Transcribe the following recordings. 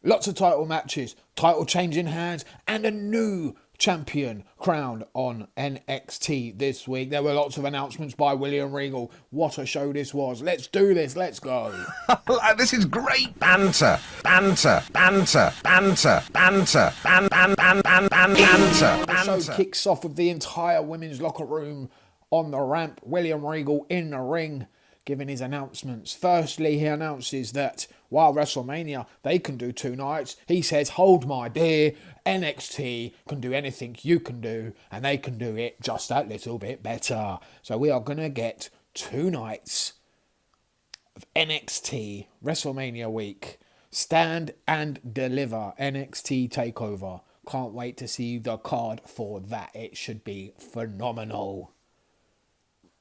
Lots of title matches, title changing hands, and a new champion crowned on NXT this week. There were lots of announcements by William Regal. What a show this was. Let's do this. Let's go. This is great banter. Banter. Banter. Banter. Banter. Banter. The show kicks off with the entire women's locker room on the ramp. William Regal in the ring giving his announcements. Firstly, he announces that while WrestleMania, they can do 2 nights. He says, hold my dear, NXT can do anything you can do, and they can do it just that little bit better. So we are going to get 2 nights of NXT WrestleMania week. Stand and deliver NXT TakeOver. Can't wait to see the card for that. It should be phenomenal.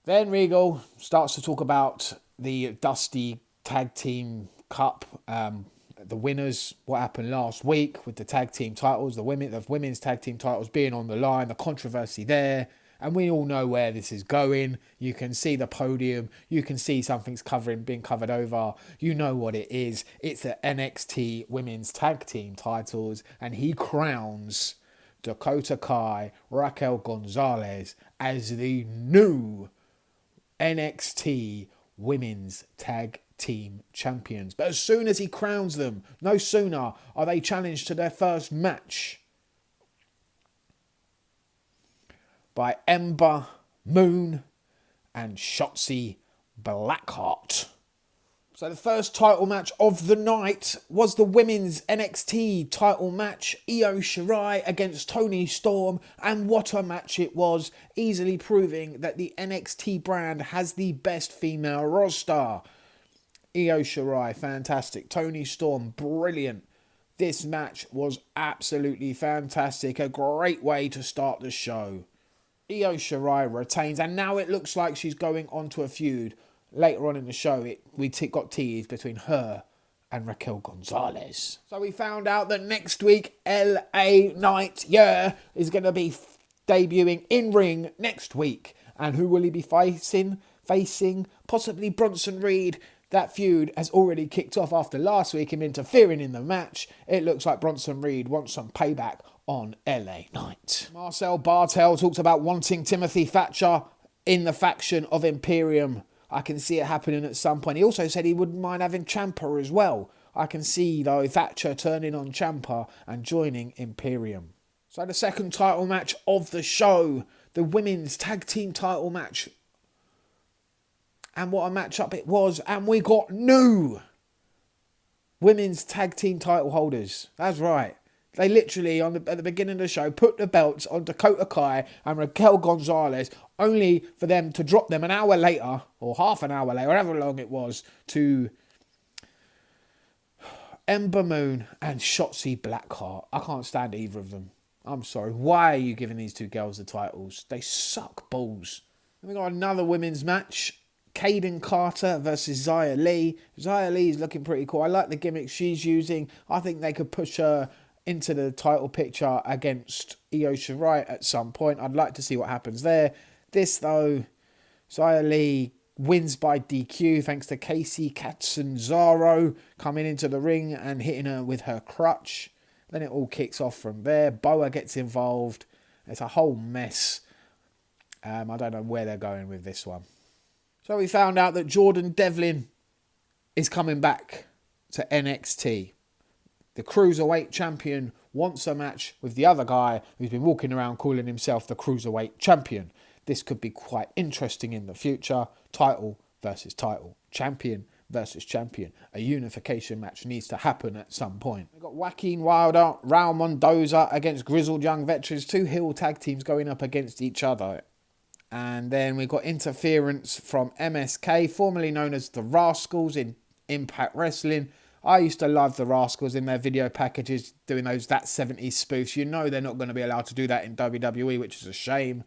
Then Regal starts to talk about the Dusty Tag Team Cup, the winners, what happened last week with the tag team titles, the women's tag team titles being on the line, the controversy there. And we all know where this is going. You can see the podium. You can see something's being covered over. You know what it is. It's the NXT women's tag team titles. And he crowns Dakota Kai, Raquel Gonzalez as the new NXT women's tag team champions. But as soon as he crowns them, no sooner are they challenged to their first match by Ember Moon and Shotzi Blackheart. So the first title match of the night was the women's NXT title match, Io Shirai against Toni Storm, and what a match it was, easily proving that the NXT brand has the best female roster. Io Shirai, fantastic. Toni Storm, brilliant. This match was absolutely fantastic, a great way to start the show. Io Shirai retains, and now it looks like she's going on to a feud. Later on in the show, we got teased between her and Raquel Gonzalez. So we found out that next week, LA Knight, is going to be debuting in ring next week. And who will he be facing? Possibly Bronson Reed. That feud has already kicked off after last week, him interfering in the match. It looks like Bronson Reed wants some payback on LA Knight. Marcel Bartel talked about wanting Timothy Thatcher in the faction of Imperium. I can see it happening at some point. He also said he wouldn't mind having Ciampa as well. I can see, though, Thatcher turning on Ciampa and joining Imperium. So the second title match of the show, the women's tag team title match. And what a matchup it was. And we got new women's tag team title holders. That's right. They literally, at the beginning of the show, put the belts on Dakota Kai and Raquel Gonzalez, only for them to drop them an hour later, or half an hour later, however long it was, to Ember Moon and Shotzi Blackheart. I can't stand either of them. I'm sorry. Why are you giving these 2 girls the titles? They suck balls. And we got another women's match. Kaden Carter versus Xia Li. Xia Li is looking pretty cool. I like the gimmick she's using. I think they could push her into the title picture against Io Shirai at some point. I'd like to see what happens there. This, though, Xia Li wins by DQ thanks to Casey Catanzaro coming into the ring and hitting her with her crutch. Then it all kicks off from there. Boa gets involved. It's a whole mess. I don't know where they're going with this one. So we found out that Jordan Devlin is coming back to NXT. The Cruiserweight champion wants a match with the other guy who's been walking around calling himself the Cruiserweight champion. This could be quite interesting in the future. Title versus title. Champion versus champion. A unification match needs to happen at some point. We've got Joaquin Wilder, Raul Mendoza against Grizzled Young Veterans. 2 heel tag teams going up against each other. And then we've got interference from MSK, formerly known as the Rascals in Impact Wrestling. I used to love the Rascals in their video packages doing those That 70s spoofs. You know they're not going to be allowed to do that in WWE, which is a shame.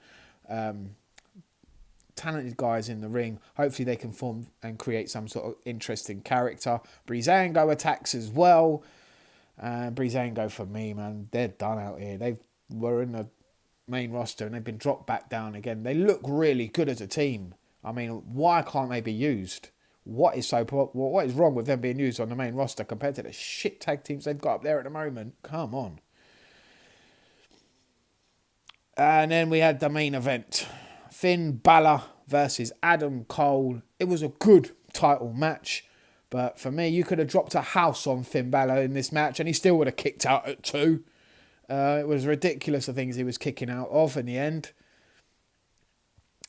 Talented guys in the ring. Hopefully they can form and create some sort of interesting character. Breezango attacks as well. Breezango for me, man. They're done out here. They were in the main roster and they've been dropped back down again. They look really good as a team. I mean, why can't they be used? what is wrong with them being used on the main roster compared to the shit tag teams they've got up there at the moment? Come on. And then we had the main event. Finn Balor versus Adam Cole. It was a good title match. But for me, you could have dropped a house on Finn Balor in this match and he still would have kicked out at 2. It was ridiculous the things he was kicking out of in the end.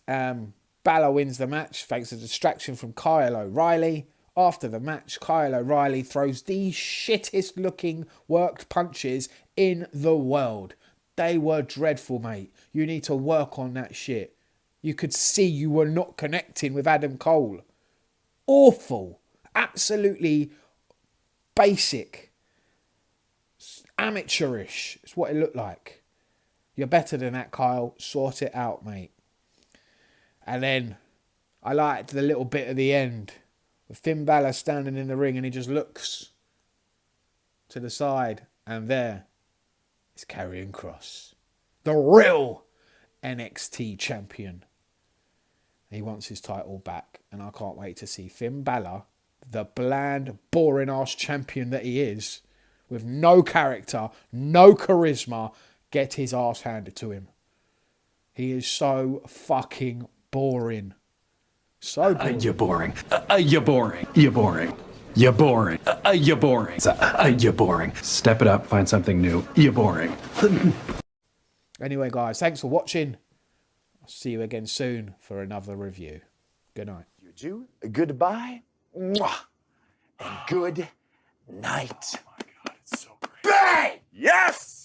Balor wins the match thanks to distraction from Kyle O'Reilly. After the match, Kyle O'Reilly throws the shittest looking worked punches in the world. They were dreadful, mate. You need to work on that shit. You could see you were not connecting with Adam Cole. Awful. Absolutely basic. Amateurish. It's what it looked like. You're better than that, Kyle. Sort it out, mate. And then I liked the little bit at the end with Finn Balor standing in the ring and he just looks to the side and there is Karrion Kross, the real NXT champion. He wants his title back and I can't wait to see Finn Balor, the bland, boring ass champion that he is, with no character, no charisma, get his ass handed to him. He is so fucking boring. So boring. You're boring. You're boring. You're boring. You're boring. You're boring. You're boring. Step it up. Find something new. You're boring. Anyway, guys, thanks for watching. I'll see you again soon for another review. Good night. You do. Goodbye. Mwah. And good night. Oh my God, it's so great. Bang! Yes!